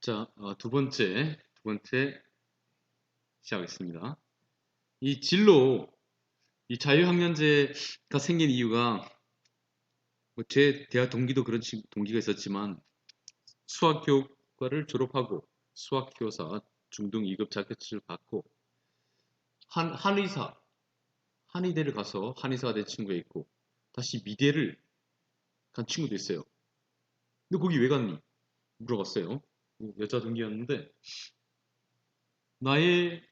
자, 두 번째 시작하겠습니다. 이 진로, 이 자유학년제가 생긴 이유가 제 대학 동기도 그런 동기가 있었지만 수학교과를 졸업하고 수학교사 중등 2급 자격증을 받고 한의대를 가서 한의사가 된 친구가 있고 다시 미대를 간 친구도 있어요. 근데 거기 왜 갔니? 물어봤어요. 여자 동기였는데 나의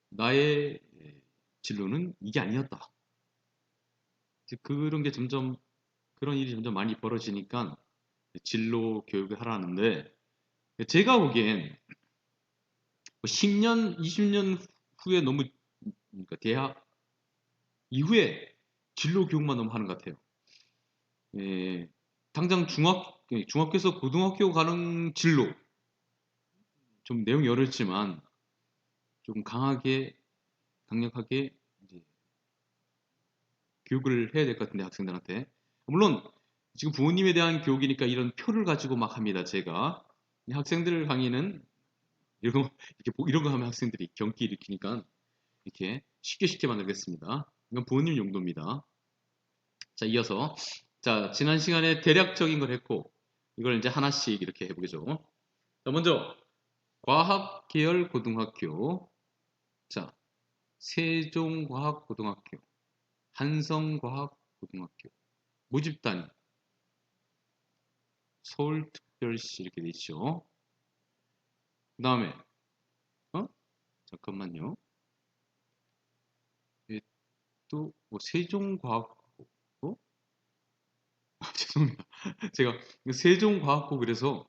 나의 진로는 이게 아니었다. 그런 게 그런 일이 점점 많이 벌어지니까 진로 교육을 하라는데 제가 보기엔 10년, 20년 후에 너무 그러니까 대학 이후에 진로 교육만 너무 하는 것 같아요. 예, 당장 중학교에서 고등학교 가는 진로 좀 내용이 어렵지만 좀 강력하게 이제 교육을 해야 될 것 같은데 학생들한테 물론 지금 부모님에 대한 교육이니까 이런 표를 가지고 막 합니다. 제가 학생들 강의는 이런 거 하면 학생들이 경기 일으키니까 이렇게 쉽게 만들겠습니다. 이건 부모님 용도입니다. 자, 이어서 자, 지난 시간에 대략적인 걸 했고 이걸 이제 하나씩 이렇게 해보겠죠. 자, 먼저 과학 계열 고등학교. 자, 세종과학고등학교, 한성과학고등학교, 모집단위, 서울특별시 이렇게 돼 있죠. 그 다음에 잠깐만요. 또뭐 세종과학고 죄송합니다. 제가 세종과학고 그래서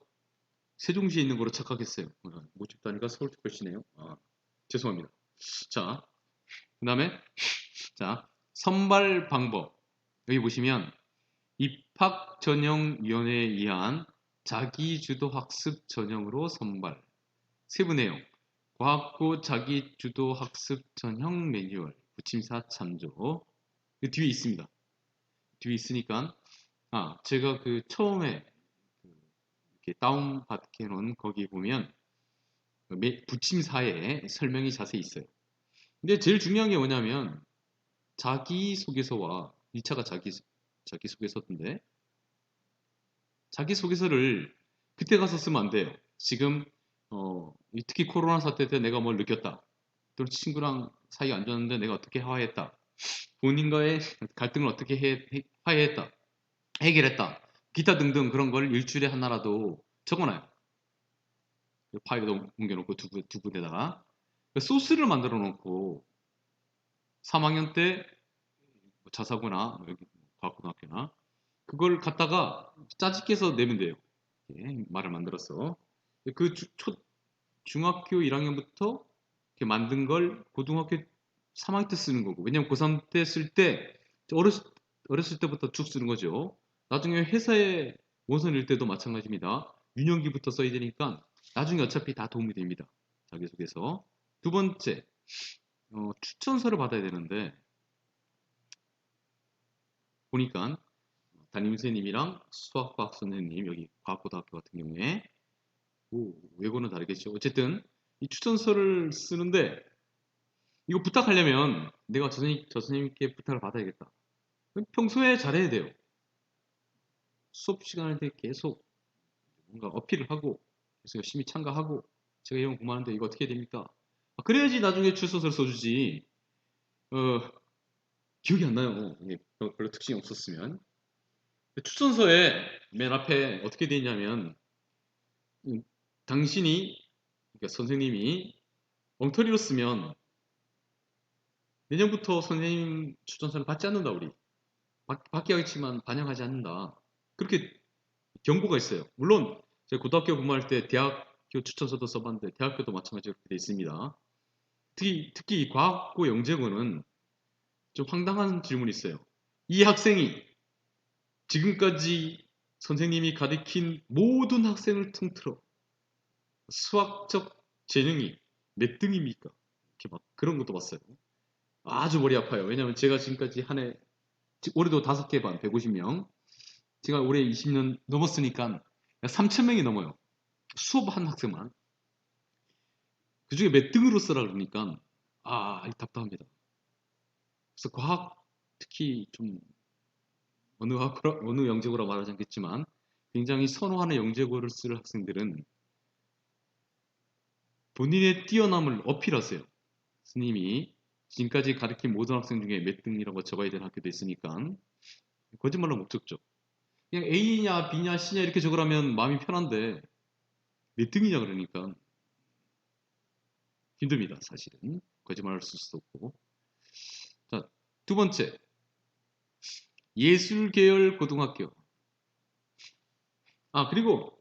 세종시에 있는 거로 착각했어요. 모집단위가 서울특별시네요. 죄송합니다. 자, 그 다음에 자 선발 방법 여기 보시면 입학전형위원회에 의한 자기주도 학습 전형으로 선발 세부 내용 과학고 자기주도 학습 전형 매뉴얼 부침사 참조 그 뒤에 있습니다. 뒤에 있으니까 제가 그 처음에 이렇게 다운받게 놓은 거기 보면 부침사에 설명이 자세히 있어요. 근데 제일 중요한 게 뭐냐면 자기소개서와 2차가 자기소개서인데 자기소개서를 그때 가서 쓰면 안 돼요. 지금 특히 코로나 사태 때 내가 뭘 느꼈다. 또 친구랑 사이가 안 좋았는데 내가 어떻게 화해했다. 본인과의 갈등을 어떻게 화해했다. 해결했다. 기타 등등 그런 걸 일주일에 하나라도 적어놔요. 파일에 옮겨놓고 두 군데다가 소스를 만들어 놓고 3학년 때 자사고나 여기 과학고등학교나 그걸 갖다가 짜집게서 내면 돼요. 말을 만들었어. 그 중학교 1학년부터 만든 걸 고등학교 3학년 때 쓰는 거고 왜냐면 고3 때 쓸 때 어렸을 때부터 쭉 쓰는 거죠. 나중에 회사에 원서 낼 때도 마찬가지입니다. 유년기부터 써야 되니까 나중에 어차피 다 도움이 됩니다. 자기소개서. 두 번째, 추천서를 받아야 되는데 보니까 담임선생님이랑 수학과학 선생님 여기 과학고등학교 같은 경우에 외고는 다르겠죠. 어쨌든 이 추천서를 쓰는데 이거 부탁하려면 내가 저 선생님께 부탁을 받아야겠다. 평소에 잘해야 돼요. 수업 시간할 때 계속 뭔가 어필을 하고 계속 열심히 참가하고 제가 이런 공부하는데 이거 어떻게 해야 됩니까? 그래야지 나중에 추천서를 써주지. 어, 기억이 안 나요. 이게 별로 특징이 없었으면. 추천서에 맨 앞에 어떻게 돼 있냐면 당신이 그러니까 선생님이 엉터리로 쓰면 내년부터 선생님 추천서를 받지 않는다 우리. 받게 하겠지만 반영하지 않는다. 그렇게 경고가 있어요. 물론 제가 고등학교 근무할 때 대학교 추천서도 써봤는데 대학교도 마찬가지로 그렇게 돼 있습니다. 특히 과학고 영재고는 좀 황당한 질문이 있어요. 이 학생이 지금까지 선생님이 가르친 모든 학생을 통틀어 수학적 재능이 몇 등입니까? 이렇게 막 그런 것도 봤어요. 아주 머리 아파요. 왜냐하면 제가 지금까지 한 해, 올해도 5개 반, 150명. 제가 올해 20년 넘었으니까 3,000명이 넘어요. 수업 한 학생만. 그 중에 몇 등으로 쓰라 그러니까, 답답합니다. 그래서 과학, 특히 좀 어느 영재고라 말하지 않겠지만, 굉장히 선호하는 영재고를 쓸 학생들은 본인의 뛰어남을 어필하세요. 스님이 지금까지 가르친 모든 학생 중에 몇 등이라고 적어야 되는 학교도 있으니까, 거짓말로 못 적죠. 그냥 A냐, B냐, C냐 이렇게 적으라면 마음이 편한데, 몇 등이냐 그러니까 힘듭니다, 사실은. 거짓말을 쓸 수도 없고. 자, 두 번째, 예술계열 고등학교. 그리고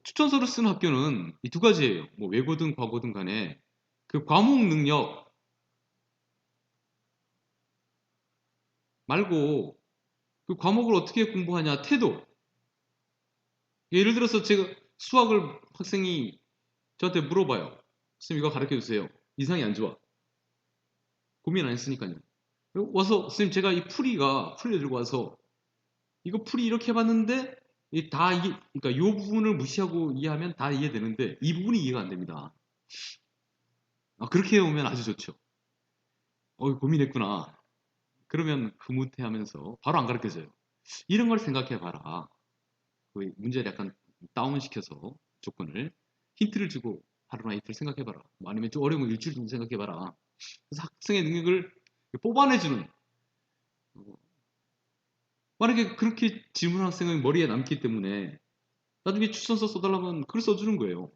추천서를 쓰는 학교는 이 두 가지예요. 뭐 외고든 과고든 간에 그 과목 능력 말고 그 과목을 어떻게 공부하냐 태도. 예를 들어서 제가 수학을 학생이 저한테 물어봐요. 선생님 이거 가르쳐 주세요. 인상이 안 좋아. 고민 안 했으니까요. 와서 선생님 제가 이 풀이를 들고 와서 이거 풀이 이렇게 해봤는데 그러니까 이 부분을 무시하고 이해하면 다 이해되는데 이 부분이 이해가 안 됩니다. 그렇게 해오면 아주 좋죠. 고민했구나. 그러면 흐뭇해하면서 바로 안 가르쳐져요. 이런 걸 생각해봐라. 그 문제를 약간 다운시켜서 조건을 힌트를 주고 하루나 이틀 생각해봐라. 뭐 아니면 좀 어려운 거 일주일 정도 생각해봐라. 그래서 학생의 능력을 뽑아내주는. 만약에 그렇게 질문한 학생은 머리에 남기 때문에 나중에 추천서 써달라면 그걸 써주는 거예요.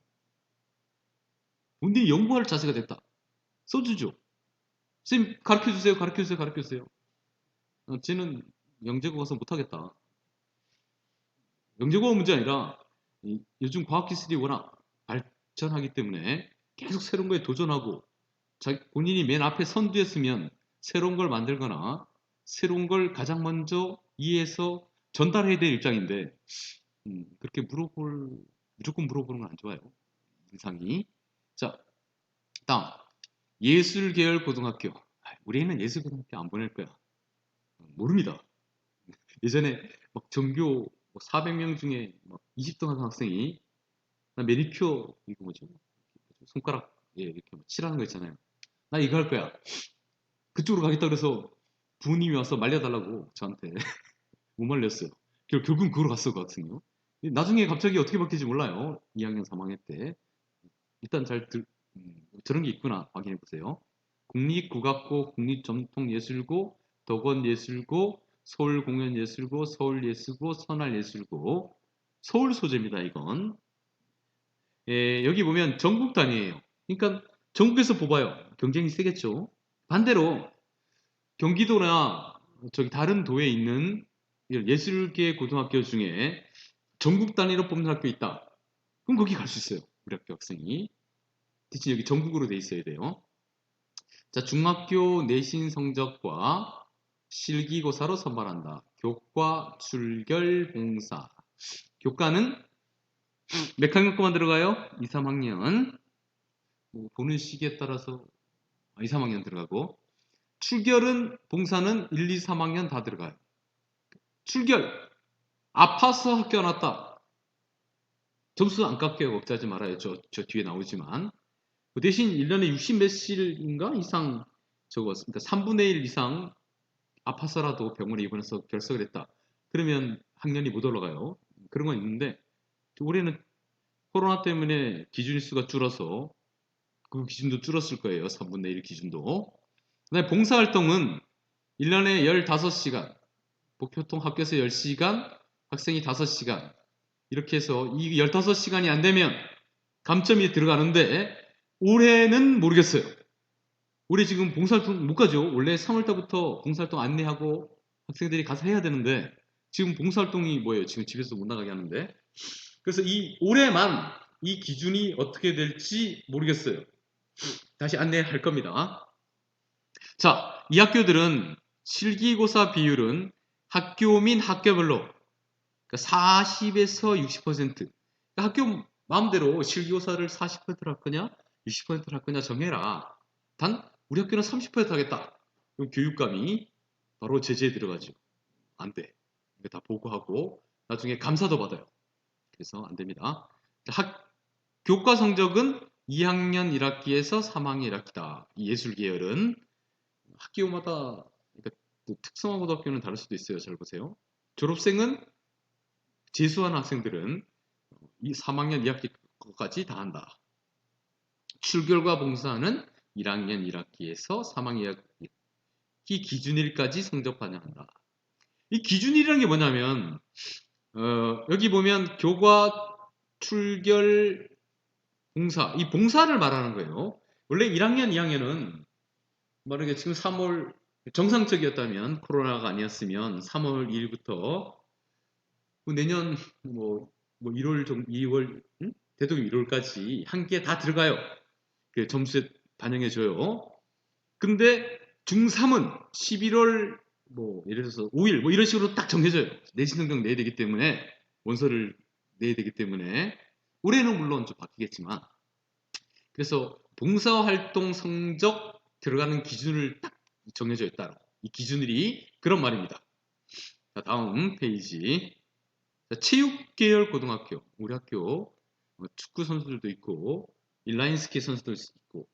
본인이 연구할 자세가 됐다. 써주죠. 선생님 가르쳐주세요. 가르쳐주세요. 가르쳐주세요. 쟤는 영재고 가서 못하겠다. 영재고가 문제 아니라 요즘 과학기술이 워낙 발전하기 때문에 계속 새로운 거에 도전하고 본인이 맨 앞에 선두에 서면 새로운 걸 만들거나 새로운 걸 가장 먼저 이해해서 전달해야 될 입장인데 그렇게 무조건 물어보는 건 안 좋아요. 인상이. 자, 다음 예술계열 고등학교. 우리 애는 예술고등학교 안 보낼 거야. 모릅니다. 예전에 막 전교 400명 중에 막 20등 하는 학생이 나 매니큐어 이거 뭐죠? 손가락 이렇게 칠하는 거 있잖아요. 나 이거 할 거야. 그쪽으로 가겠다 그래서 부모님이 와서 말려달라고 저한테 못 말렸어요. 결국은 그걸로 갔어 그 학생이요. 나중에 갑자기 어떻게 바뀔지 몰라요. 2학년 3학년 때 일단 저런 게 있구나 확인해 보세요. 국립국악고, 국립전통예술고, 덕원예술고, 서울공연예술고, 서울예술고, 선할예술고, 서울 소재입니다. 이건 여기 보면 전국 단위예요. 그러니까 전국에서 뽑아요. 경쟁이 세겠죠. 반대로 경기도나 저기 다른 도에 있는 예술계 고등학교 중에 전국 단위로 뽑는 학교 있다. 그럼 거기 갈 수 있어요. 우리 학교 학생이. 대신 여기 전국으로 돼 있어야 돼요. 자, 중학교 내신 성적과 실기고사로 선발한다. 교과, 출결, 봉사. 교과는 몇 학년 거만 들어가요? 2, 3학년. 보는 시기에 따라서 2, 3학년 들어가고 출결은 봉사는 1, 2, 3학년 다 들어가요. 출결 아파서 학교 안 왔다. 점수 안 깎여요. 걱정하지 말아요. 저 뒤에 나오지만 그 대신 1년에 60 몇실인가 이상 적었어. 그러니까 3분의 1 이상 아파서라도 병원에 입원해서 결석을 했다. 그러면 학년이 못 올라가요. 그런 건 있는데 올해는 코로나 때문에 기준일수가 줄어서 그 기준도 줄었을 거예요. 3분의 1 기준도. 그다음에 봉사활동은 1년에 15시간, 보통 학교에서 10시간, 학생이 5시간 이렇게 해서 이 15시간이 안 되면 감점이 들어가는데 올해는 모르겠어요. 올해 지금 봉사활동 못 가죠. 원래 3월달부터 봉사활동 안내하고 학생들이 가서 해야 되는데 지금 봉사활동이 뭐예요? 지금 집에서 못 나가게 하는데 그래서 이 올해만 이 기준이 어떻게 될지 모르겠어요. 다시 안내할 겁니다. 자, 이 학교들은 실기고사 비율은 학교 민 학교별로 그러니까 40에서 60%. 그러니까 학교 마음대로 실기고사를 40%를 할 거냐, 60%를 할 거냐 정해라. 단 우리 학교는 30% 하겠다. 그럼 교육감이 바로 제재에 들어가죠. 안 돼. 이거 다 보고하고 나중에 감사도 받아요. 그래서 안 됩니다. 교과 성적은 2학년 1학기에서 3학년 1학기다. 이 예술 계열은 학교마다 그러니까 또 특성화 고등학교는 다를 수도 있어요. 잘 보세요. 졸업생은 재수한 학생들은 이 3학년 2학기까지 다 한다. 출결과 봉사는 1학년 1학기에서 3학년 1학기 기준일까지 성적 반영한다. 이 기준일이라는 게 뭐냐면 여기 보면 교과, 출결, 봉사 이 봉사를 말하는 거예요. 원래 1학년, 2학년은 만약에 지금 3월 정상적이었다면 코로나가 아니었으면 3월 2일부터 내년 뭐 1월 2월 대통령 1월까지 한 개 다 들어가요. 그 점수에 반영해줘요. 근데 중3은 11월 예를 들어서 5일 이런 식으로 딱 정해져요. 내신 성적 내야 되기 때문에 원서를 내야 되기 때문에 올해는 물론 좀 바뀌겠지만 그래서 봉사활동 성적 들어가는 기준을 딱 정해져 있다. 이 기준이 그런 말입니다. 자, 다음 페이지. 자, 체육계열 고등학교. 우리 학교 축구 선수들도 있고 인라인 스키 선수도 있고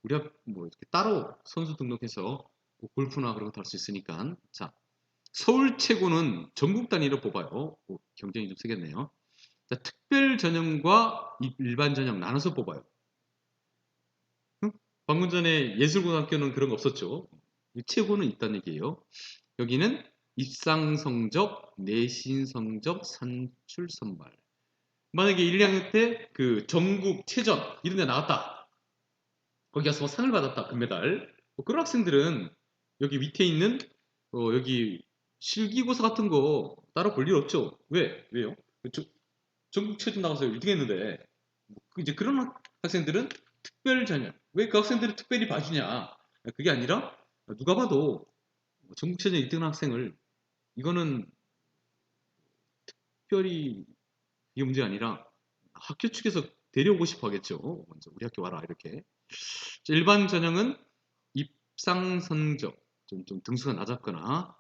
우리 학교 이렇게 따로 선수 등록해서 골프나 그런 거 할 수 있으니까. 자, 서울 최고는 전국 단위로 뽑아요. 경쟁이 좀 세겠네요. 자, 특별 전형과 일반 전형 나눠서 뽑아요. 방금 전에 예술고등학교는 그런 거 없었죠. 최고는 있다는 얘기예요. 여기는 입상 성적, 내신 성적, 산출 선발. 만약에 1, 2학년 때 그 전국 체전 이런 데 나왔다. 거기 가서 상을 받았다. 금메달. 그런 학생들은 여기 밑에 있는 여기 실기고사 같은 거 따로 볼 일 없죠. 왜요? 전국 체전 나가서 1등 했는데 이제 그런 학생들은 특별 전형. 왜 그 학생들을 특별히 봐주냐? 그게 아니라 누가 봐도 전국체전 1등 학생을 이거는 특별히 이게 문제가 아니라 학교 측에서 데려오고 싶어 하겠죠. 먼저 우리 학교 와라 이렇게. 일반 전형은 입상 성적 좀 등수가 낮았거나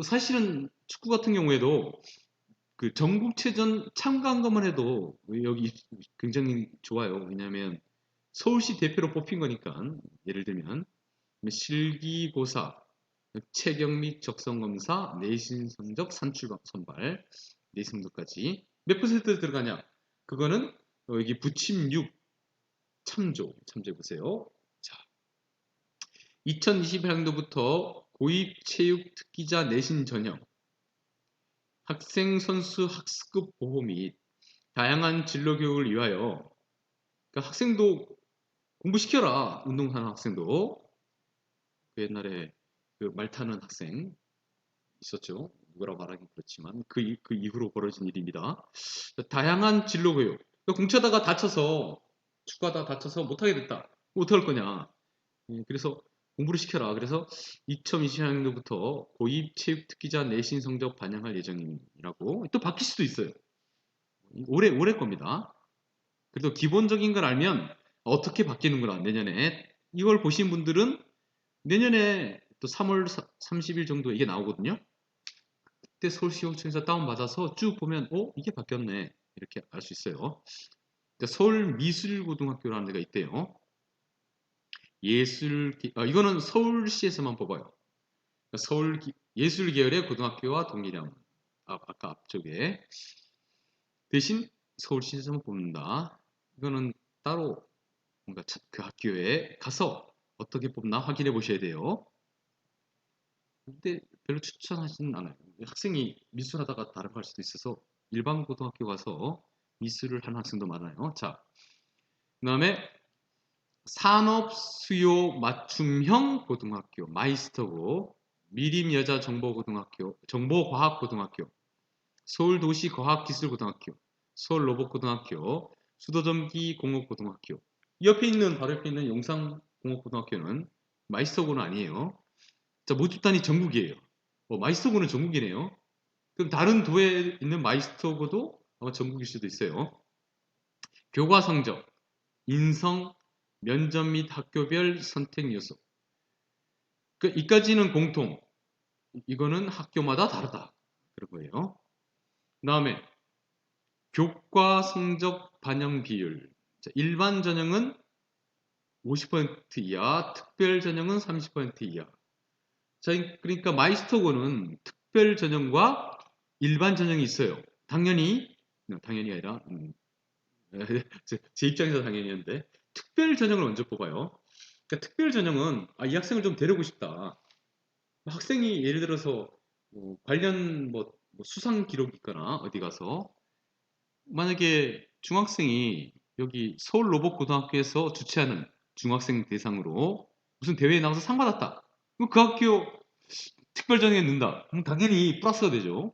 사실은 축구 같은 경우에도 그 전국체전 참가한 것만 해도 여기 굉장히 좋아요. 왜냐하면 서울시 대표로 뽑힌 거니까 예를 들면 실기고사, 체격 및 적성검사, 내신 성적, 산출 선발, 내신 성적까지 몇 퍼센트 들어가냐? 그거는 여기 부침 6 참조해 보세요. 자, 2021학년도부터 고입 체육 특기자 내신 전형 학생 선수 학습급 보호 및 다양한 진로 교육을 위하여 그러니까 학생도 공부시켜라. 운동하는 학생도 그 옛날에 그 말 타는 학생 있었죠. 누구라고 말하긴 그렇지만 그 이후로 벌어진 일입니다. 다양한 진로 교육. 그러니까 공차다가 다쳐서 축구하다가 다쳐서 못하게 됐다. 어떡할 거냐. 그래서 공부를 시켜라. 그래서 2020학년도부터 고입 체육 특기자 내신 성적 반영할 예정이라고 또 바뀔 수도 있어요. 올해 겁니다. 그래도 기본적인 걸 알면 어떻게 바뀌는구나 내년에 이걸 보신 분들은 내년에 또 3월 30일 정도 이게 나오거든요. 그때 서울시청에서 다운받아서 쭉 보면 이게 바뀌었네 이렇게 알 수 있어요. 서울미술고등학교라는 데가 있대요. 이거는 서울시에서만 뽑아요. 서울 예술 계열의 고등학교와 동일함. 아까 앞쪽에 대신 서울시에서만 뽑는다. 이거는 따로 뭔가 그 학교에 가서 어떻게 뽑나 확인해 보셔야 돼요. 근데 별로 추천하지는 않아요. 학생이 미술하다가 다른 거 할 수도 있어서 일반 고등학교 가서 미술을 하는 학생도 많아요. 자, 그 다음에 산업 수요 맞춤형 고등학교 마이스터고 미림여자정보고등학교 정보과학고등학교 서울도시과학기술고등학교 서울로봇고등학교 수도전기공업고등학교 바로 옆에 있는 영상공업고등학교는 마이스터고는 아니에요. 자, 모집단이 전국이에요. 마이스터고는 전국이네요. 그럼 다른 도에 있는 마이스터고도 아마 전국일 수도 있어요. 교과 성적, 인성, 면접 및 학교별 선택 요소. 이까지는 공통. 이거는 학교마다 다르다. 그런 거예요. 그 다음에 교과 성적 반영 비율. 자, 일반 전형은 50% 이하, 특별 전형은 30% 이하. 자, 그러니까 마이스터고는 특별 전형과 일반 전형이 있어요. 당연히 아니라 제 입장에서 당연히인데 특별 전형을 먼저 뽑아요. 그러니까 특별 전형은 이 학생을 좀 데리고 싶다. 학생이 예를 들어서 관련 뭐 수상 기록이 있거나 어디 가서 만약에 중학생이 여기 서울 로봇고등학교에서 주최하는 중학생 대상으로 무슨 대회에 나가서 상 받았다. 그럼 그 학교 특별 전형에 넣는다. 그럼 당연히 플러스가 되죠.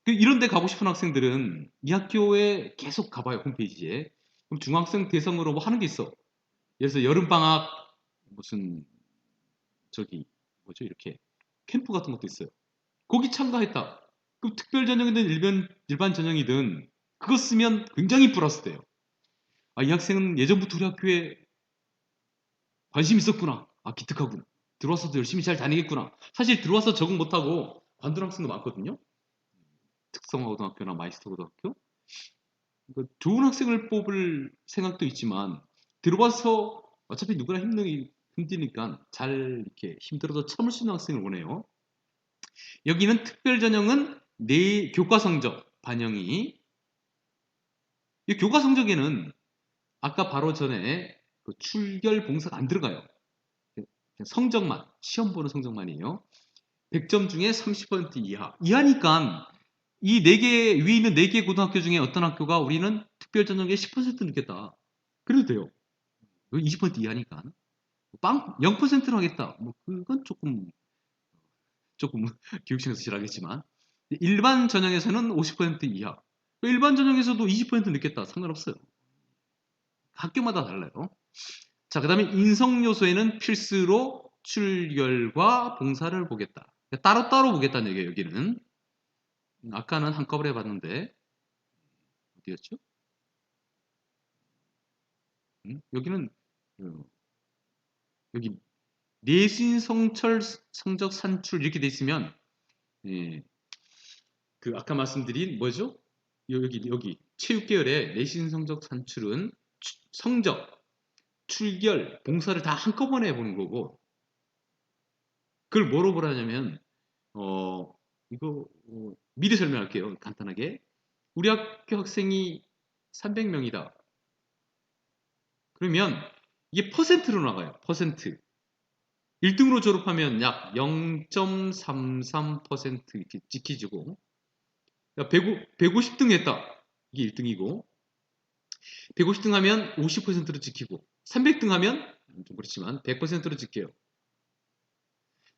이런 데 가고 싶은 학생들은 이 학교에 계속 가봐요, 홈페이지에. 그럼 중학생 대상으로 뭐 하는 게 있어. 예를 들어서 여름방학 무슨 저기 뭐죠 이렇게 캠프 같은 것도 있어요. 거기 참가했다. 그럼 특별 전형이든 일반 전형이든 그거 쓰면 굉장히 플러스 돼요. 이 학생은 예전부터 우리 학교에 관심 있었구나. 기특하군. 들어와서도 열심히 잘 다니겠구나. 사실 들어와서 적응 못하고 관둔 학생도 많거든요. 특성화고등학교나 마이스터고등학교. 그러니까 좋은 학생을 뽑을 생각도 있지만 들어와서 어차피 누구나 힘드니까 잘 이렇게 힘들어도 참을 수 있는 학생을 원해요. 여기는 특별 전형은 내 교과 성적 반영이 이 교과 성적에는 아까 바로 전에 그 출결 봉사가 안 들어가요. 그냥 성적만 시험 보는 성적만이에요. 100점 중에 30% 이하니까 이 4개 위에 있는 4개 고등학교 중에 어떤 학교가 우리는 특별 전형에 10% 넣겠다. 그래도 돼요. 20% 이하니까. 0%로 하겠다. 뭐 그건 조금 교육청에서 싫어하겠지만 일반 전형에서는 50% 이하. 일반 전형에서도 20% 넣겠다. 상관없어요. 학교마다 달라요. 자, 그 다음에 인성 요소에는 필수로 출결과 봉사를 보겠다. 따로따로 보겠다는 얘기예요, 여기는. 아까는 한꺼번에 봤는데 어디였죠? 여기는 여기 내신 성철 성적 산출 이렇게 돼 있으면 예, 그 아까 말씀드린 뭐죠? 여기 체육계열의 내신 성적 산출은 성적, 출결, 봉사를 다 한꺼번에 보는 거고 그걸 뭐로 보라냐면 이거 미리 설명할게요. 간단하게. 우리 학교 학생이 300명이다. 그러면 이게 퍼센트로 나가요. 퍼센트. 1등으로 졸업하면 약 0.33% 이렇게 찍히지고 150등 했다. 이게 1등이고 150등 하면 50%로 찍히고 300등 하면 좀 그렇지만 100%로 찍혀요.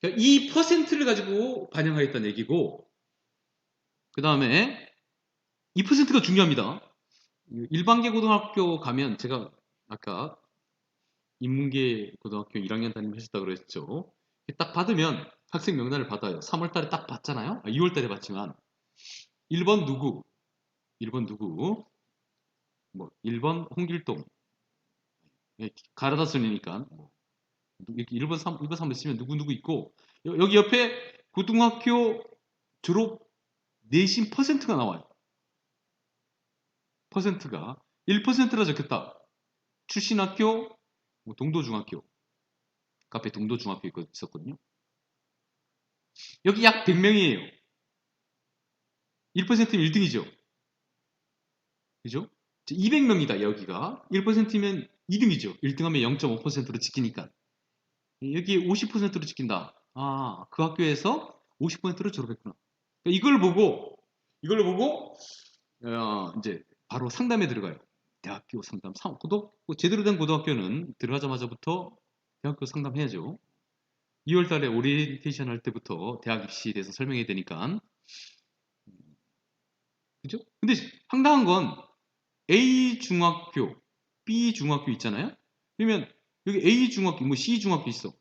그러니까 이 퍼센트를 가지고 반영하겠다는 얘기고 그 다음에 이 퍼센트가 중요합니다. 일반계 고등학교 가면 제가 아까 인문계 고등학교 1학년 담임하셨다고 그랬죠. 딱 받으면 학생 명단을 받아요. 3월 달에 딱 받잖아요. 2월 달에 받지만 1번 누구, 1번 누구, 뭐 1번 홍길동 가라다 쓰니까 이렇게 1번, 2번, 3번 있으면 누구 있고 여기 옆에 고등학교 졸업 내신 퍼센트가 나와요. 퍼센트가 1%라 적혔다. 출신 학교 뭐 동도중학교 카페 동도중학교 있었거든요. 여기 약 100명이에요. 1%면 1등이죠. 그죠? 200명이다 여기가 1%면 2등이죠. 1등하면 0.5%로 찍히니까 여기 50%로 찍힌다. 그 학교에서 50%로 졸업했구나. 그러니까 이걸 보고 이제 바로 상담에 들어가요. 대학교 상담. 제대로 된 고등학교는 들어가자마자부터 대학교 상담해야죠. 2월 달에 오리엔테이션 할 때부터 대학 입시에 대해서 설명해야 되니까. 그죠? 근데 황당한 건 A 중학교, B 중학교 있잖아요? 그러면 여기 A 중학교, 뭐 C 중학교 있어.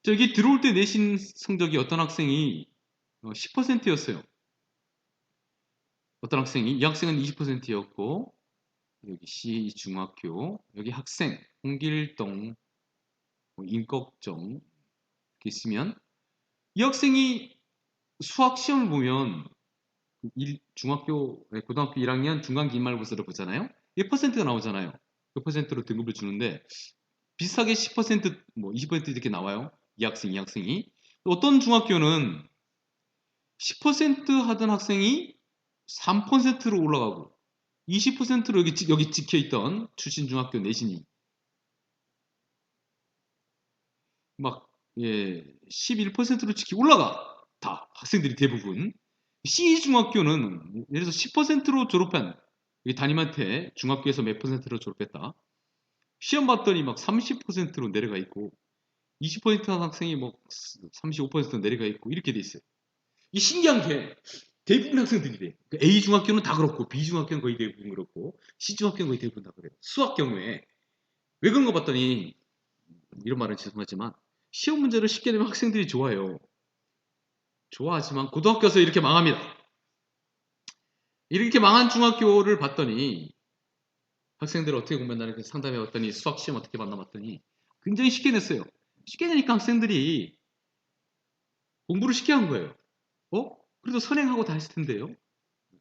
여기 들어올 때 내신 성적이 어떤 학생이 10%였어요. 어떤 학생이, 이 학생은 20%였고, 여기 C 중학교, 여기 학생, 홍길동, 뭐 임꺽정, 이렇게 있으면, 이 학생이 수학 시험을 보면 고등학교 1학년 중간 기말고사를 보잖아요. 1%가 나오잖아요. 그 퍼센트로 등급을 주는데 비슷하게 10%뭐 20% 이렇게 나와요. 이 학생이. 어떤 중학교는 10% 하던 학생이 3%로 올라가고 20%로 여기 찍혀 있던 출신 중학교 내신이 막 11%로 찍히 올라가. 다 학생들이 대부분. C 중학교는 예를 들어서 10%로 졸업한 여기 담임한테 중학교에서 몇 %로 졸업했다. 시험 봤더니 막 30%로 내려가 있고 20% 한 학생이 뭐 35%로 내려가 있고 이렇게 돼 있어요. 이 신기한 게 대부분 학생들이래. A 중학교는 다 그렇고 B 중학교는 거의 대부분 그렇고 C 중학교는 거의 대부분 다 그래요. 수학 경우에 왜 그런 거 봤더니 이런 말은 죄송하지만 시험 문제를 쉽게 내면 학생들이 좋아해요. 좋아하지만 고등학교 에서 이렇게 망합니다. 이렇게 망한 중학교를 봤더니 학생들 어떻게 보면 나는 상담해 봤더니 수학 시험 어떻게 봤나 봤더니 굉장히 쉽게 냈어요. 쉽게 내니까 학생들이 공부를 쉽게 한 거예요. 그래도 선행하고 다 했을 텐데요.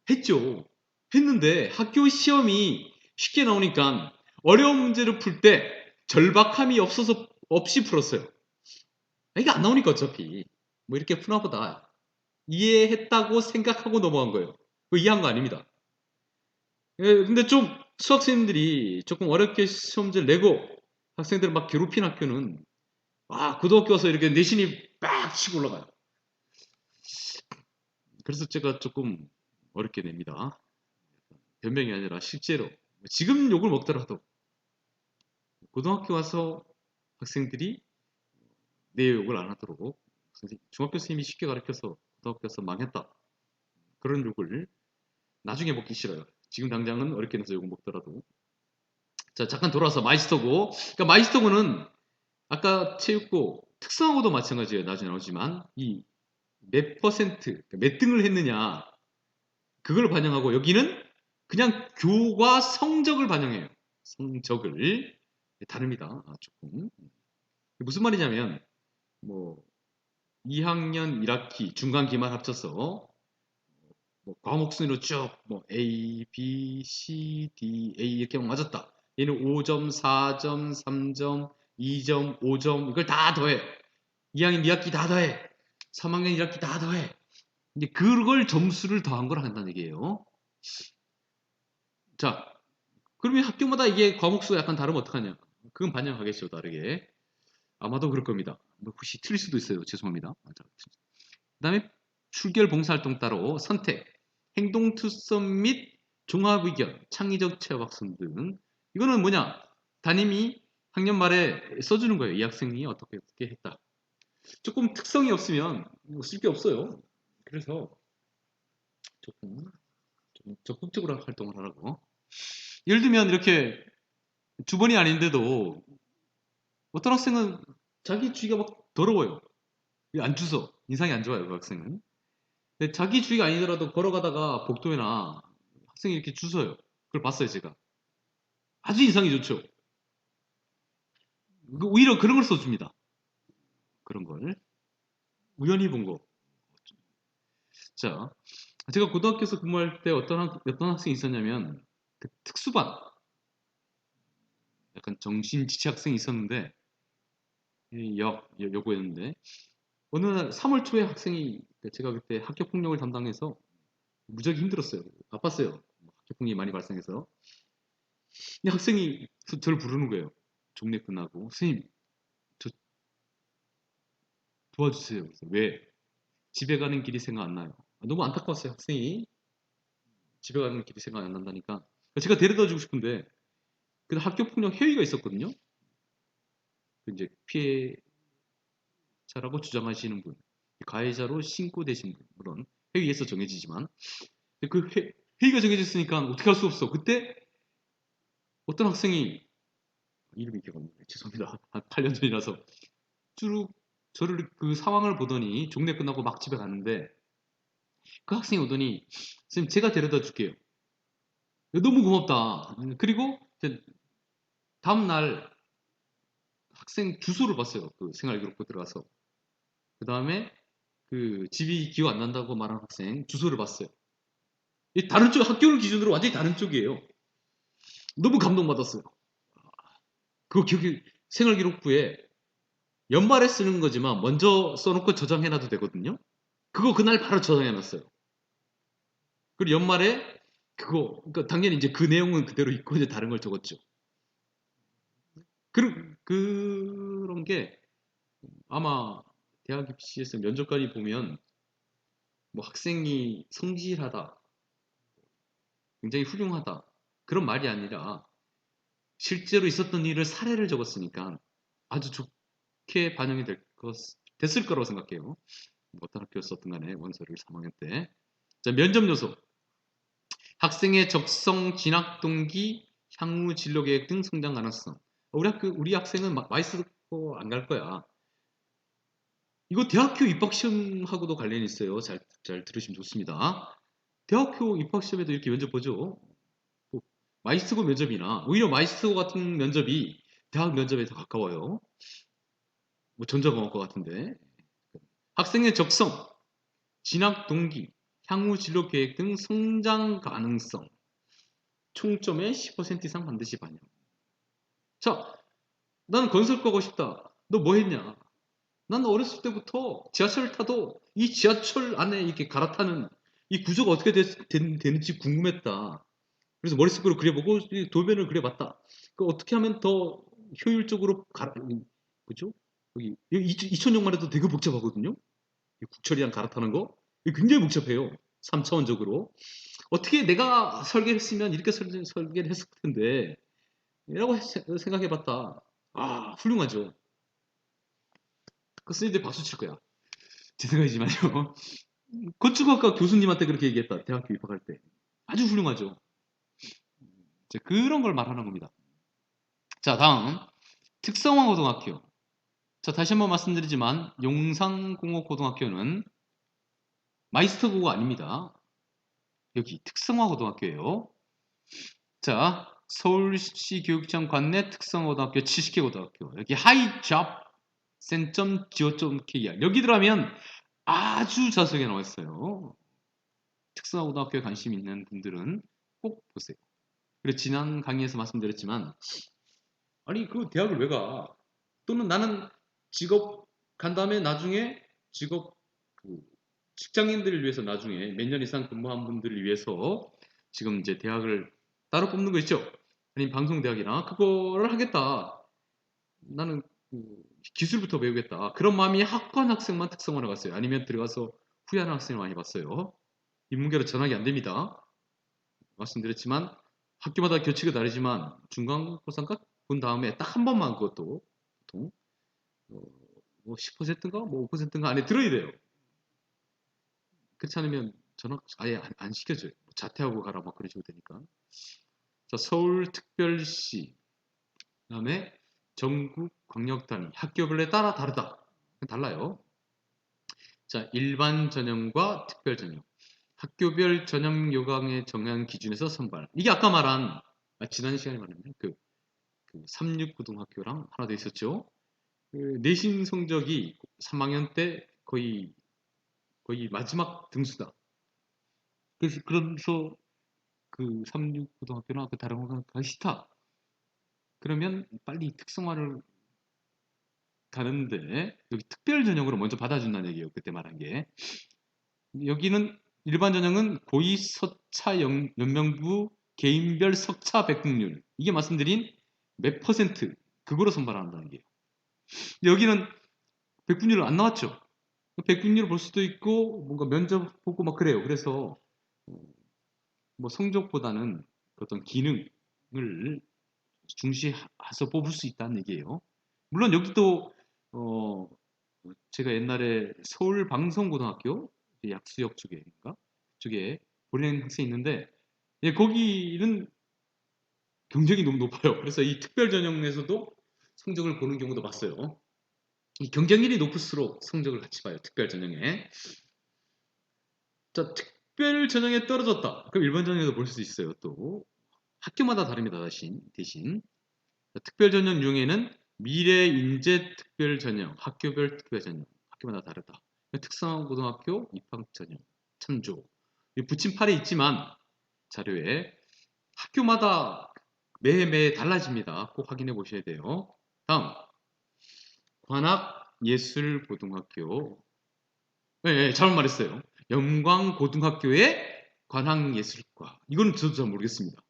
했죠. 했는데 학교 시험이 쉽게 나오니까 어려운 문제를 풀 때 절박함이 없이 풀었어요. 이게 안 나오니까 어차피 뭐 이렇게 푸나 보다. 이해했다고 생각하고 넘어간 거예요. 그거 이해한 거 아닙니다. 근데 좀 수학생들이 조금 어렵게 시험 문제를 내고 학생들을 막 괴롭힌 학교는 고등학교 와서 이렇게 내신이 빡 치고 올라가요. 그래서 제가 조금 어렵게 냅니다. 변명이 아니라 실제로 지금 욕을 먹더라도 고등학교 와서 학생들이 내 욕을 안 하도록 중학교 선생님이 쉽게 가르쳐서 고등학교 와서 망했다. 그런 욕을 나중에 먹기 싫어요. 지금 당장은 어렵게 내서 욕을 먹더라도. 자, 잠깐 돌아와서 마이스터고. 그러니까 마이스터고는 아까 체육고 특성하고도 마찬가지예요. 나중에 나오지만 이 몇 퍼센트, 그러니까 몇 등을 했느냐 그걸 반영하고 여기는 그냥 교과 성적을 반영해요. 성적을 다릅니다. 조금 무슨 말이냐면 뭐 2학년 1학기 중간 기말 합쳐서 뭐 과목 순위로 쭉 뭐 A, B, C, D, A 이렇게 맞았다. 얘는 5점, 4점, 3점, 2점, 5점 이걸 다 더해. 2학년 2학기 다 더해. 3학년 1학기 다 더해. 이제 그걸 점수를 더한 걸 한다는 얘기예요. 자, 그러면 학교마다 이게 과목 수가 약간 다르면 어떡하냐? 그건 반영하겠죠, 다르게. 아마도 그럴 겁니다. 뭐 혹시 틀릴 수도 있어요. 죄송합니다. 그다음에 출결 봉사활동 따로 선택, 행동 투썸 및 종합 의견, 창의적 체험 학습 등 이거는 뭐냐? 담임이 학년 말에 써주는 거예요. 이 학생이 어떻게 했다. 조금 특성이 없으면 쓸 게 없어요. 그래서 조금 좀 적극적으로 활동을 하라고. 예를 들면 이렇게 주번이 아닌데도 어떤 학생은 자기 주위가 막 더러워요. 안 주서 인상이 안 좋아요. 그 학생은. 근데 자기 주위가 아니더라도 걸어가다가 복도에나 학생이 이렇게 주워요. 그걸 봤어요, 제가. 아주 인상이 좋죠. 오히려 그런 걸 써줍니다. 그런 걸. 우연히 본 거. 자, 제가 고등학교에서 근무할 때 어떤 학생이 있었냐면, 그 특수반, 약간 정신지체 학생이 있었는데, 여고였는데, 어느 날 3월 초에 학생이, 제가 그때 학교 폭력을 담당해서 무지하게 힘들었어요. 아팠어요. 학교 폭력이 많이 발생해서. 이 학생이 저를 부르는 거예요. 종례 끝나고. 선생님, 저 도와주세요. 그래서 왜? 집에 가는 길이 생각 안 나요. 너무 안타까웠어요. 학생이 집에 가는 길이 생각 안 난다니까. 제가 데려다 주고 싶은데 그 학교 폭력 회의가 있었거든요. 이제 피해자라고 주장하시는 분, 가해자로 신고되신 분, 물론 회의에서 정해지지만 그 회의가 정해졌으니까 어떻게 할 수 없어. 그때 어떤 학생이 이름이 기억 안 나요. 죄송합니다. 한 8년 전이라서 쭉 저를 그 상황을 보더니 종례 끝나고 막 집에 갔는데 그 학생이 오더니 선생님 제가 데려다 줄게요. 너무 고맙다. 그리고 다음날 학생 주소를 봤어요. 그 생활기록부 들어가서. 그 다음에 그 집이 기억 안 난다고 말한 학생 주소를 봤어요. 이 다른 쪽, 학교를 기준으로 완전히 다른 쪽이에요. 너무 감동받았어요. 그거 기억이, 생활기록부에 연말에 쓰는 거지만 먼저 써놓고 저장해놔도 되거든요. 그거 그날 바로 저장해놨어요. 그리고 연말에 그거, 그러니까 당연히 이제 그 내용은 그대로 있고 이제 다른 걸 적었죠. 그런 게 아마 대학 입시에서 면접관이 보면 뭐 학생이 성실하다, 굉장히 훌륭하다 그런 말이 아니라 실제로 있었던 일을 사례를 적었으니까 아주 좋게 반영이 됐을 거라고 생각해요. 뭐 어떤 학교였었든 간에 원서를 3학년 때. 자, 면접 요소. 학생의 적성, 진학 동기, 향후 진로 계획 등 성장 가능성. 우리 학생은 마이스터 안 갈 거야. 이거 대학교 입학 시험하고도 관련이 있어요. 잘 들으시면 좋습니다. 대학교 입학 시험에도 이렇게 면접 보죠. 뭐 마이스터 면접이나 오히려 마이스터 같은 면접이 대학 면접에 더 가까워요. 뭐 전자공학과 같은데. 학생의 적성, 진학 동기, 향후 진로 계획 등 성장 가능성. 총점의 10% 이상 반드시 반영. 자, 나는 건설 가고 싶다. 너 뭐 했냐? 난 어렸을 때부터 지하철을 타도 이 지하철 안에 이렇게 갈아타는 이 구조가 어떻게 되는지 궁금했다. 그래서 머릿속으로 그려보고 도면을 그려봤다. 그 어떻게 하면 더 효율적으로 뭐죠? 여기 2000년만 해도 되게 복잡하거든요. 국철이랑 갈아타는 거 이게 굉장히 복잡해요. 3차원적으로 어떻게 내가 설계를 했으면 이렇게 설계를 했을 텐데 라고 생각해봤다. 아 훌륭하죠. 그 스님들 박수 칠 거야. 제 생각이지만요. 건축학과 교수님한테 그렇게 얘기했다. 대학교 입학할 때. 아주 훌륭하죠. 이제 그런 걸 말하는 겁니다. 자, 다음. 특성화 고등학교. 자, 다시 한번 말씀드리지만 용산공업고등학교는 마이스터고가 아닙니다. 여기 특성화 고등학교예요. 자, 서울시 교육청 관내 특성화 고등학교 70개 고등학교. 여기 highjobsen.go.kr 여기 들어가면 아주 자세하게 나와 있어요. 특성화 고등학교에 관심 있는 분들은 꼭 보세요. 그리고 지난 강의에서 말씀드렸지만 아니 그 대학을 왜 가? 또는 나는 직업 간 다음에 나중에 직업 그 직장인들을 위해서 나중에 몇 년 이상 근무한 분들을 위해서 지금 이제 대학을 따로 뽑는 거 있죠? 아니면 방송대학이나 그거를 하겠다. 나는 기술부터 배우겠다. 그런 마음이 학관 학생만 특성화를 갔어요. 아니면 들어가서 후회하는 학생을 많이 봤어요. 인문계로 전학이 안 됩니다. 말씀드렸지만 학교마다 교칙이 다르지만 중간고사인가 본 다음에 딱 한 번만 그것도 보통 뭐 10%인가 뭐 5%인가 안에 들어야 돼요. 그렇지 않으면 전학 아예 안 시켜줘요. 뭐 자퇴하고 가라 막 그런 식으로 되니까. 자, 서울특별시 그다음에 전국광역단위 학교별에 따라 다르다. 달라요. 자, 일반 전형과 특별 전형. 학교별 전형 요강의 정한 기준에서 선발. 이게 아까 말한 지난 시간에 말했네. 그 36고등학교랑 하나 더 있었죠. 그 내신 성적이 3학년 때 거의 마지막 등수다. 그래서 그 36고등학교나 그 다른 학교 가기 싫다. 그러면 빨리 특성화를 가는데 여기 특별 전형으로 먼저 받아준다는 얘기예요. 그때 말한 게. 여기는 일반 전형은 고의 서차 연명부 개인별 석차 백분율 이게 말씀드린 몇 퍼센트 그거로 선발한다는 게 여기는 백분율은 안 나왔죠. 백분율을 볼 수도 있고 뭔가 면접 보고 막 그래요. 그래서 뭐 성적보다는 어떤 기능을 중시해서 뽑을 수 있다는 얘기예요. 물론 여기도 제가 옛날에 서울 방송고등학교 약수역 쪽에 보낸 학생이 있는데 예, 거기는 경쟁이 너무 높아요. 그래서 이 특별 전형에서도 성적을 보는 경우도 봤어요. 이 경쟁률이 높을수록 성적을 같이 봐요. 특별 전형에. 자, 특별 전형에 떨어졌다. 그럼 일반 전형에도 볼 수 있어요. 또 학교마다 다릅니다. 대신. 자, 특별 전형 중에는 미래 인재 특별 전형, 학교별 특별 전형, 학교마다 다르다. 특성화고등학교 입학 전형, 참조. 붙임팔이 있지만 자료에 학교마다 매해 달라집니다. 꼭 확인해 보셔야 돼요. 다음 관악예술고등학교. 네, 잘못 말했어요. 영광고등학교의 관악예술과. 이거는 저도 잘 모르겠습니다.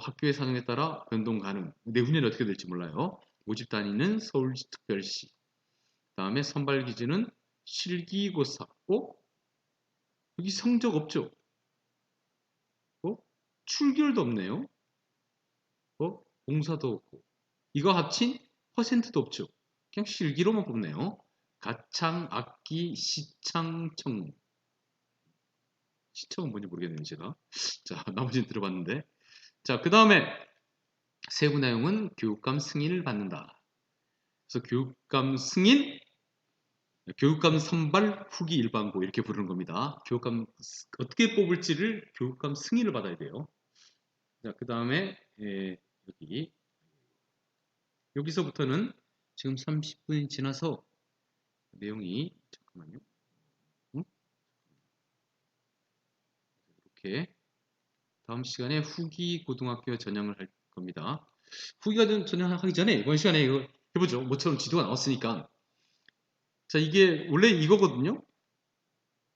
학교의 사정에 따라 변동 가능. 내후년에 어떻게 될지 몰라요. 모집 단위는 서울특별시. 다음에 선발 기준은 실기고사. 여기 성적 없죠? 출결도 없네요. 봉사도 없고. 이거 합친 퍼센트도 없죠. 그냥 실기로만 뽑네요. 가창, 악기, 시창청. 시청은 뭔지 모르겠네요, 제가. 자, 나머지는 들어봤는데. 자, 그 다음에 세부 내용은 교육감 승인을 받는다. 그래서 교육감 선발 후기 일반고 이렇게 부르는 겁니다. 교육감 어떻게 뽑을지를 교육감 승인을 받아야 돼요. 자, 그 다음에 여기서부터는 지금 30분이 지나서 내용이 잠깐만요. 이렇게 다음 시간에 후기 고등학교 전형을 할 겁니다. 후기가 전형하기 전에 이번 시간에 이거 해보죠. 모처럼 지도가 나왔으니까. 자, 이게 원래 이거거든요.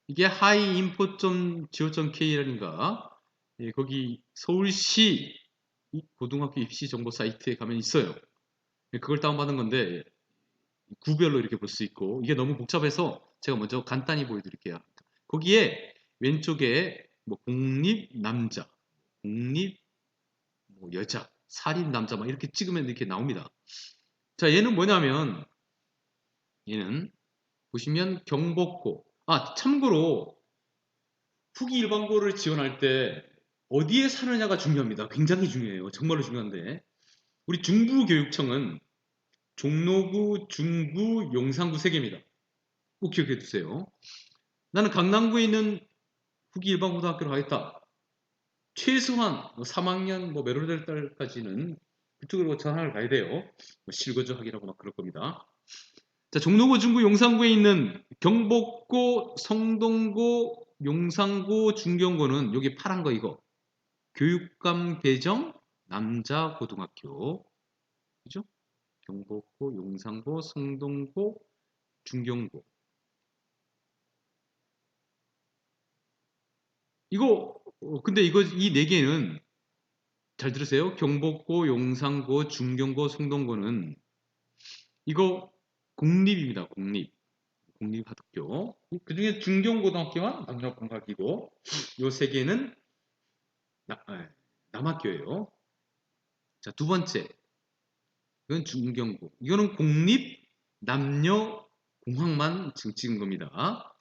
이게 hiinfo.go.kr인가 거기 서울시 고등학교 입시 정보 사이트에 가면 있어요. 그걸 다운받은 건데 구별로 이렇게 볼 수 있고 이게 너무 복잡해서 제가 먼저 간단히 보여드릴게요. 거기에 왼쪽에 뭐 공립 남자, 공립 뭐 여자, 사립 남자 막 이렇게 찍으면 이렇게 나옵니다. 자, 얘는 뭐냐면 얘는 보시면 경복고. 참고로 후기 일반고를 지원할 때 어디에 사느냐가 중요합니다. 굉장히 중요해요. 정말로 중요한데 우리 중부교육청은 종로구, 중구, 용산구 3개입니다. 꼭 기억해 두세요. 나는 강남구에 있는 후기 일반고등학교를 가겠다. 최소한 3학년 몇 월달 달까지는 그쪽으로 전학을 가야 돼요. 실거주 학이라고 막 그럴 겁니다. 자, 종로구, 중구, 용산구에 있는 경복고, 성동고, 용산고, 중경고는 여기 파란 거 이거. 교육감 배정 남자 고등학교. 그죠? 경복고, 용산고, 성동고, 중경고. 근데 이 4개는 잘 들으세요. 경복고, 용산고, 중경고, 성동고는 이거 공립입니다. 공립학교. 그 중에 중경고등학교만 남녀공학이고 요 3개는 남학교예요. 자, 두 번째. 이건 중경고. 이거는 공립 남녀공학만 지금 찍은 겁니다.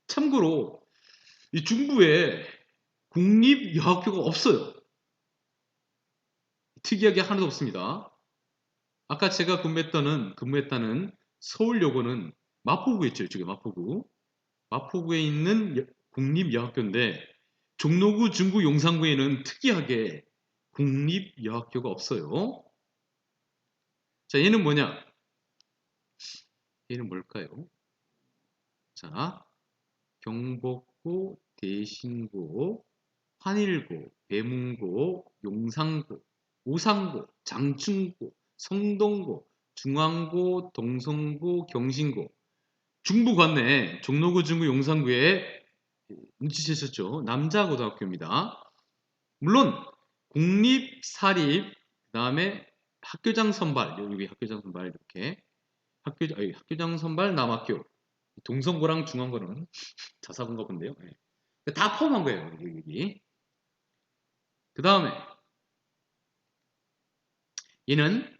참고로 이 중부에 공립여학교가 없어요. 특이하게 하나도 없습니다. 아까 제가 근무했다는 서울여고는 마포구에 있죠. 이쪽에 마포구. 마포구에 있는 공립여학교인데 종로구, 중구, 용산구에는 특이하게 공립여학교가 없어요. 자, 얘는 뭐냐? 얘는 뭘까요? 자, 경복고, 대신고, 환일고, 배문고, 용산고, 오산고, 장충고, 성동고, 중앙고, 동성고, 경신고. 중부 갔네. 종로구, 중구, 용산구에 눈치채셨죠? 남자 고등학교입니다. 물론 공립, 사립, 그다음에 학교장 선발, 여기 학교장 선발 이렇게 학교장 선발 남학교, 동성고랑 중앙고는 자사고인가 본데요. 네. 다 포함한 거예요. 여기. 그 다음에 얘는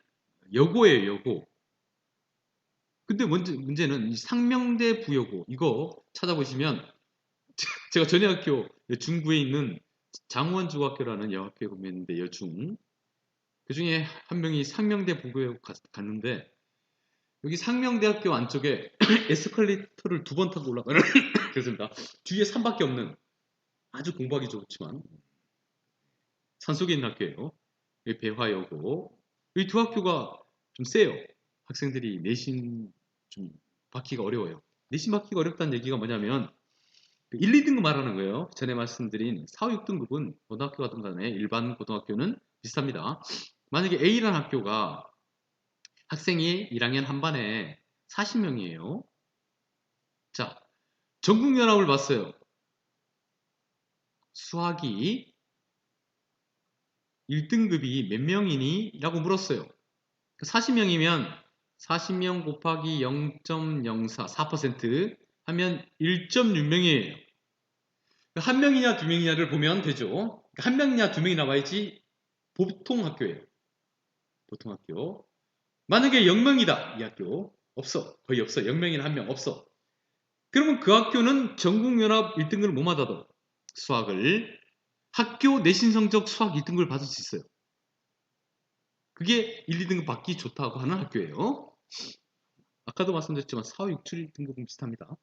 여고예요. 여고. 근데 문제는 이 상명대 부여고 이거 찾아보시면 제가 전여학교 중구에 있는 장원중학교라는 여학교에 보냈는데 여중 그 중에 한 명이 상명대 부고에 갔는데 여기 상명대학교 안쪽에 에스컬레이터를 2번 타고 올라가는 그렇습니다. 뒤에 산밖에 없는 아주 공부하기 좋지만 산속에 있는 학교예요. 여기 배화여고 이 두 학교가 좀 세요. 학생들이 내신 좀 받기가 어려워요. 내신 받기가 어렵다는 얘기가 뭐냐면 1, 2등급 말하는 거예요. 전에 말씀드린 4, 6등급은 고등학교 같은 간에 일반 고등학교는 비슷합니다. 만약에 A라는 학교가 학생이 1학년 한 반에 40명이에요. 자, 전국연합을 봤어요. 수학이 1등급이 몇 명이니? 라고 물었어요. 40명이면 40명 곱하기 0.04, 4% 하면 1.6명이에요. 한 명이냐 두 명이냐를 보면 되죠. 한 명이냐 두 명이나 와야지 보통 학교예요. 보통 학교. 만약에 0명이다. 이 학교. 없어. 거의 없어. 0명이나 한 명 없어. 그러면 그 학교는 전국연합 1등급을 못 받아도 수학을 학교 내신 성적 수학 1등급을 받을 수 있어요. 그게 1, 2등급 받기 좋다고 하는 학교예요. 아까도 말씀드렸지만 4, 5, 6, 7등급은 비슷합니다.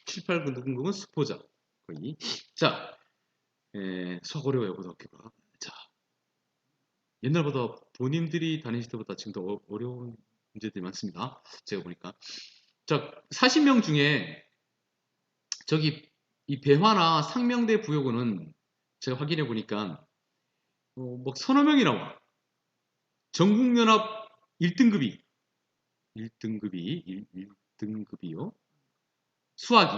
7, 8, 9등급은 수포자 거의. 자, 수학 어려워요 고등학교가. 자, 옛날보다 본인들이 다니실 때보다 지금 더 어려운 문제들이 많습니다. 제가 보니까. 자, 40명 중에 저기 이 배화나 상명대 부여고는 제가 확인해 보니까 뭐 서너 명이 나와. 전국연합 1등급이 1등급이요. 수학이.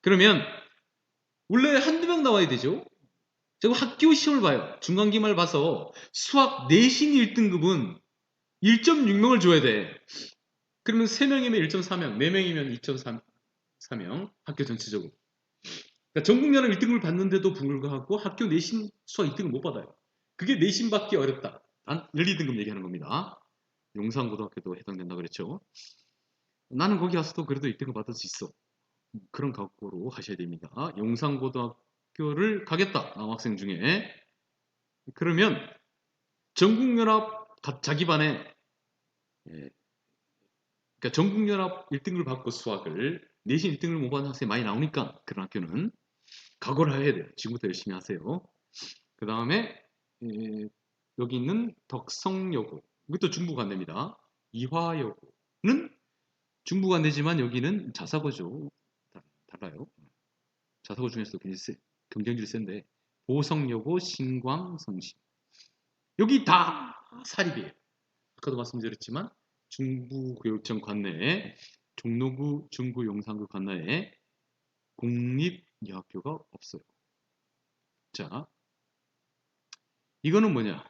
그러면 원래 한두 명 나와야 되죠. 제가 학교 시험을 봐요. 중간기말 봐서 수학 내신 1등급은 1.6명을 줘야 돼. 그러면 3명이면 1.4명, 4명이면 2.4명, 학교 전체적으로. 그러니까 전국연합 1등급을 받는데도 불구하고 학교 내신 수학 1등급 못 받아요. 그게 내신 받기 어렵다. 단 1, 2등급 얘기하는 겁니다. 용산고등학교도 해당된다 그랬죠. 나는 거기 가서도 그래도 1등급 받을 수 있어. 그런 각오로 하셔야 됩니다. 용산고등학교를 가겠다. 남학생 중에. 그러면 전국연합 자기 반에 그러니까 전국연합 1등을 받고 수학을 내신 1등을 못 받는 학생이 많이 나오니까 그런 학교는 각오를 해야 돼요. 지금부터 열심히 하세요. 그 다음에 여기 있는 덕성여고 이것도 중부관대입니다. 이화여고는 중부관대지만 여기는 자사고죠. 달라요. 자사고 중에서도 경쟁률이 센데 보성여고, 신광, 성심 여기 다 사립이에요. 아까도 말씀드렸지만 중부교육청 관내에 종로구, 중구, 용산구 관내에 공립여학교가 없어요. 자, 이거는 뭐냐?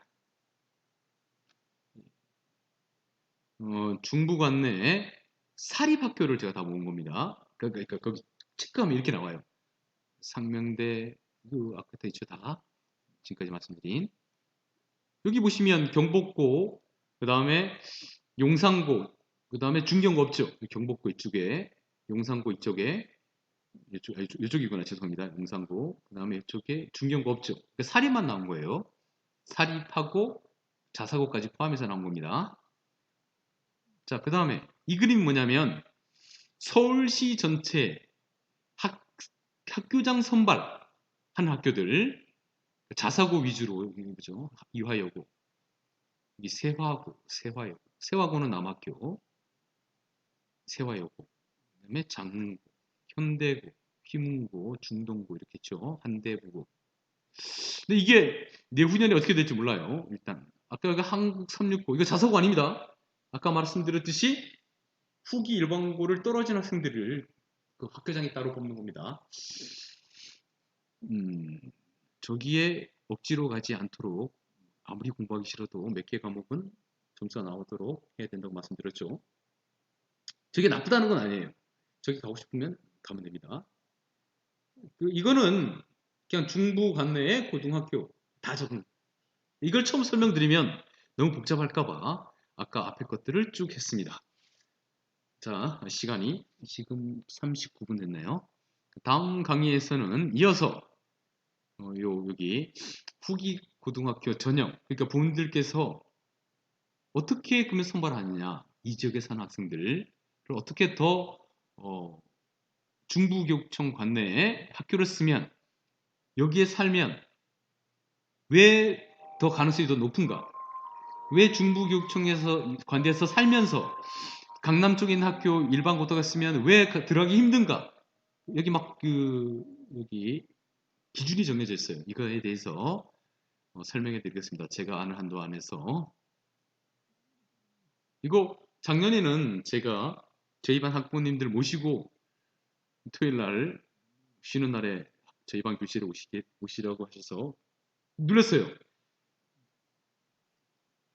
중부 관내에 사립학교를 제가 다 모은 겁니다. 그러니까 거기 체크하면 이렇게 나와요. 상명대, 아까 있죠 다. 지금까지 말씀드린. 여기 보시면 경복고, 그 다음에 용산고, 그 다음에 중경고 없죠? 경복고 이쪽에, 용산고 이쪽에, 이쪽이구나 죄송합니다. 용산고, 그 다음에 이쪽에 중경고 없죠? 그러니까 사립만 나온 거예요. 사립하고 자사고까지 포함해서 나온 겁니다. 자, 그 다음에 이 그림 뭐냐면 서울시 전체 학교장 선발하는 학교들 자사고 위주로 그죠? 이화여고, 이 세화고, 세화고는 남학교, 세화여고, 그다음에 장고, 현대고, 휘문고, 중동고 이렇게 있죠. 한대부고. 근데 이게 내후년에 어떻게 될지 몰라요. 일단 아까 그 한국 365 이거 자사고 아닙니다. 아까 말씀드렸듯이 후기 일반고를 떨어진 학생들을 그 학교장이 따로 뽑는 겁니다. 저기에 억지로 가지 않도록 아무리 공부하기 싫어도 몇 개 과목은 점수가 나오도록 해야 된다고 말씀드렸죠. 저게 나쁘다는 건 아니에요. 저기 가고 싶으면 가면 됩니다. 이거는 그냥 중부 관내의 고등학교 다 적응. 이걸 처음 설명드리면 너무 복잡할까봐 아까 앞에 것들을 쭉 했습니다. 자, 시간이 지금 39분 됐네요. 다음 강의에서는 이어서 여기 후기 고등학교 전형, 그러니까 부모님들께서 어떻게 그러면 선발하느냐, 이 지역에 사는 학생들을 어떻게 더 중부교육청 관내에 학교를 쓰면 여기에 살면 왜 더 가능성이 더 높은가? 왜 중부교육청에서 관대에서 살면서 강남 쪽에 있는 학교 일반 고등학교 쓰면 왜 들어가기 힘든가? 여기 막 여기 기준이 정해져 있어요. 이거에 대해서 설명해 드리겠습니다. 제가 아는 한도 안에서. 이거 작년에는 제가 저희 반 학부모님들 모시고 토요일 날 쉬는 날에 저희 반 교실에 오시라고 하셔서 눌렀어요.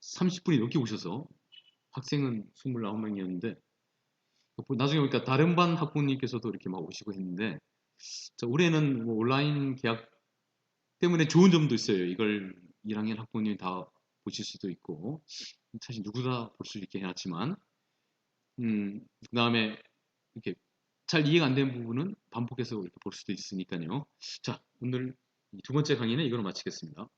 30분이 넘게 오셔서 학생은 29명이었는데 나중에 보니까 다른 반 학부모님께서도 이렇게 막 오시고 했는데 자, 올해는 뭐 온라인 계약 때문에 좋은 점도 있어요. 이걸 1학년 학부모님이 다 보실 수도 있고 사실 누구나 볼 수 있게 해놨지만 그다음에 이렇게 잘 이해가 안 되는 부분은 반복해서 이렇게 볼 수도 있으니까요. 자, 오늘 두 번째 강의는 이걸로 마치겠습니다.